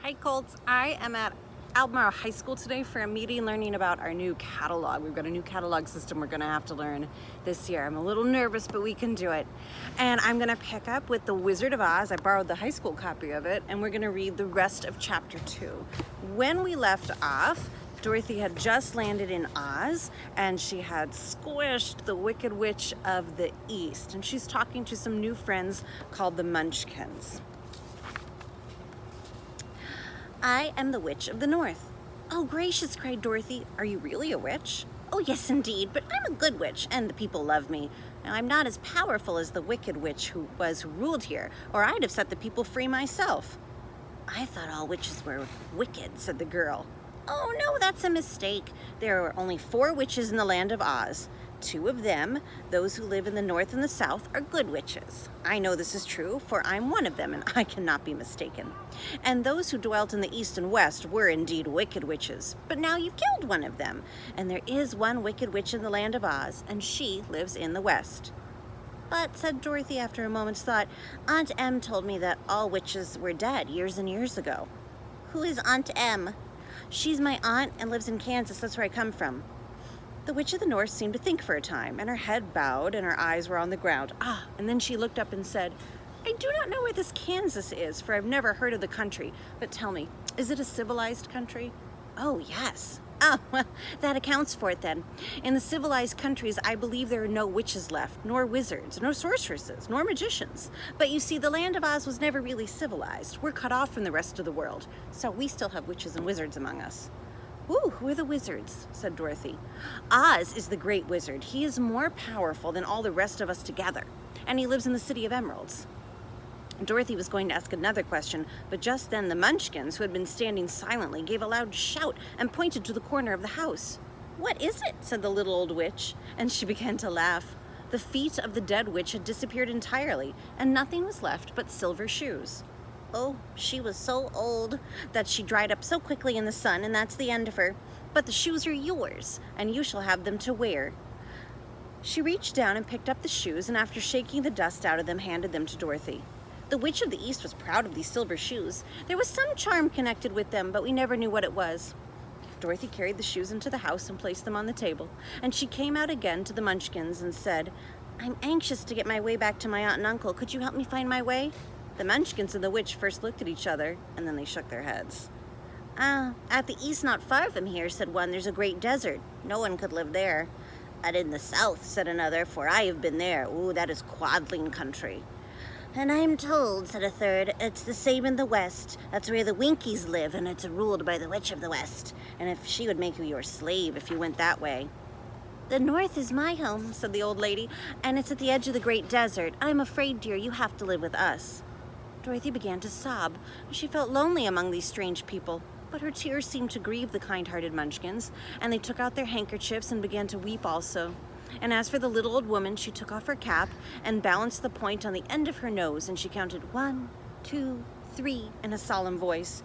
Hi Colts, I am at Albemarle High School today for a meeting learning about our new catalog. We've got a new catalog system we're gonna have to learn this year. I'm a little nervous, but we can do it. And I'm gonna pick up with The Wizard of Oz. I borrowed the high school copy of it, and we're gonna read the rest of chapter 2. When we left off, Dorothy had just landed in Oz, and she had squished the Wicked Witch of the East. And she's talking to some new friends called the Munchkins. I am the Witch of the North. Oh, gracious, cried Dorothy. Are you really a witch? Oh, yes, indeed, but I'm a good witch, and the people love me. Now, I'm not as powerful as the Wicked Witch who ruled here, or I'd have set the people free myself. I thought all witches were wicked, said the girl. Oh, no, that's a mistake. There are only 4 witches in the land of Oz. 2 of them, those who live in the north and the south, are good witches. I know this is true, for I'm one of them, and I cannot be mistaken. And those who dwelt in the east and west were indeed wicked witches. But now you've killed one of them, and there is one wicked witch in the land of Oz, and she lives in the west. But, said Dorothy after a moment's thought, Aunt Em told me that all witches were dead years and years ago. Who is Aunt Em? She's my aunt and lives in Kansas. That's where I come from. The Witch of the North seemed to think for a time, and her head bowed and her eyes were on the ground. And then she looked up and said, I do not know where this Kansas is, for I've never heard of the country. But tell me, is it a civilized country? Oh, yes. Oh, well, that accounts for it then. In the civilized countries, I believe there are no witches left, nor wizards, nor sorceresses, nor magicians. But you see, the land of Oz was never really civilized. We're cut off from the rest of the world, so we still have witches and wizards among us. Ooh, who are the wizards? Said Dorothy. Oz is the great wizard. He is more powerful than all the rest of us together, and he lives in the City of Emeralds. Dorothy was going to ask another question, but just then the Munchkins, who had been standing silently, gave a loud shout and pointed to the corner of the house. What is it? Said the little old witch, and she began to laugh. The feet of the dead witch had disappeared entirely, and nothing was left but silver shoes. Oh, she was so old that she dried up so quickly in the sun, and that's the end of her. But the shoes are yours, and you shall have them to wear. She reached down and picked up the shoes, and after shaking the dust out of them, handed them to Dorothy. The Witch of the East was proud of these silver shoes. There was some charm connected with them, but we never knew what it was. Dorothy carried the shoes into the house and placed them on the table, and she came out again to the Munchkins and said, I'm anxious to get my way back to my aunt and uncle. Could you help me find my way? The Munchkins and the witch first looked at each other, and then they shook their heads. At the east, not far from here, said one, there's a great desert. No one could live there. And in the south, said another, for I have been there. Ooh, that is Quadling country. And I'm told, said a third, it's the same in the west. That's where the Winkies live, and it's ruled by the Witch of the West. And if she would make you your slave if you went that way. The north is my home, said the old lady, and it's at the edge of the great desert. I'm afraid, dear, you have to live with us. Dorothy began to sob. She felt lonely among these strange people, but her tears seemed to grieve the kind-hearted Munchkins, and they took out their handkerchiefs and began to weep also. And as for the little old woman, she took off her cap and balanced the point on the end of her nose, and she counted 1, 2, 3 in a solemn voice.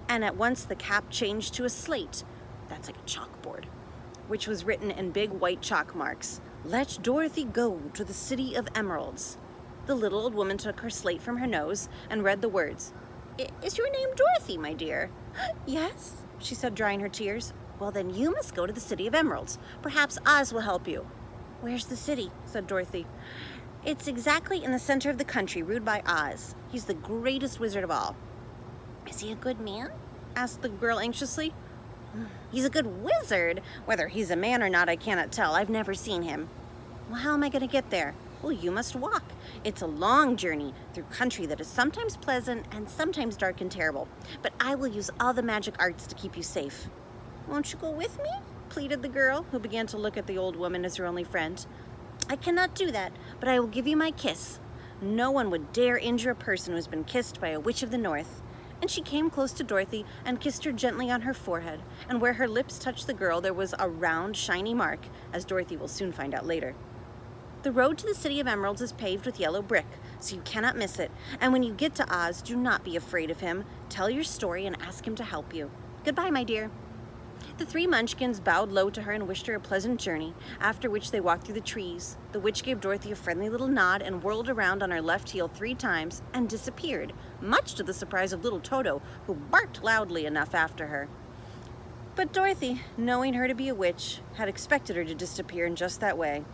And at once the cap changed to a slate, that's like a chalkboard, which was written in big white chalk marks, Let Dorothy go to the City of Emeralds. The little old woman took her slate from her nose and read the words. Is your name Dorothy, my dear? Yes, she said, drying her tears. Well, then you must go to the City of Emeralds. Perhaps Oz will help you. Where's the city? Said Dorothy. It's exactly in the center of the country, ruled by Oz. He's the greatest wizard of all. Is he a good man? Asked the girl anxiously. He's a good wizard. Whether he's a man or not, I cannot tell. I've never seen him. Well, how am I going to get there? Well, you must walk. It's a long journey through country that is sometimes pleasant and sometimes dark and terrible. But I will use all the magic arts to keep you safe. Won't you go with me? Pleaded the girl, who began to look at the old woman as her only friend. I cannot do that, but I will give you my kiss. No one would dare injure a person who has been kissed by a witch of the north. And she came close to Dorothy and kissed her gently on her forehead, and where her lips touched the girl there was a round, shiny mark, as Dorothy will soon find out later. The road to the City of Emeralds is paved with yellow brick, so you cannot miss it. And when you get to Oz, do not be afraid of him. Tell your story and ask him to help you. Goodbye, my dear. The three munchkins bowed low to her and wished her a pleasant journey, after which they walked through the trees. The witch gave Dorothy a friendly little nod and whirled around on her left heel 3 times and disappeared, much to the surprise of little Toto, who barked loudly enough after her. But Dorothy, knowing her to be a witch, had expected her to disappear in just that way.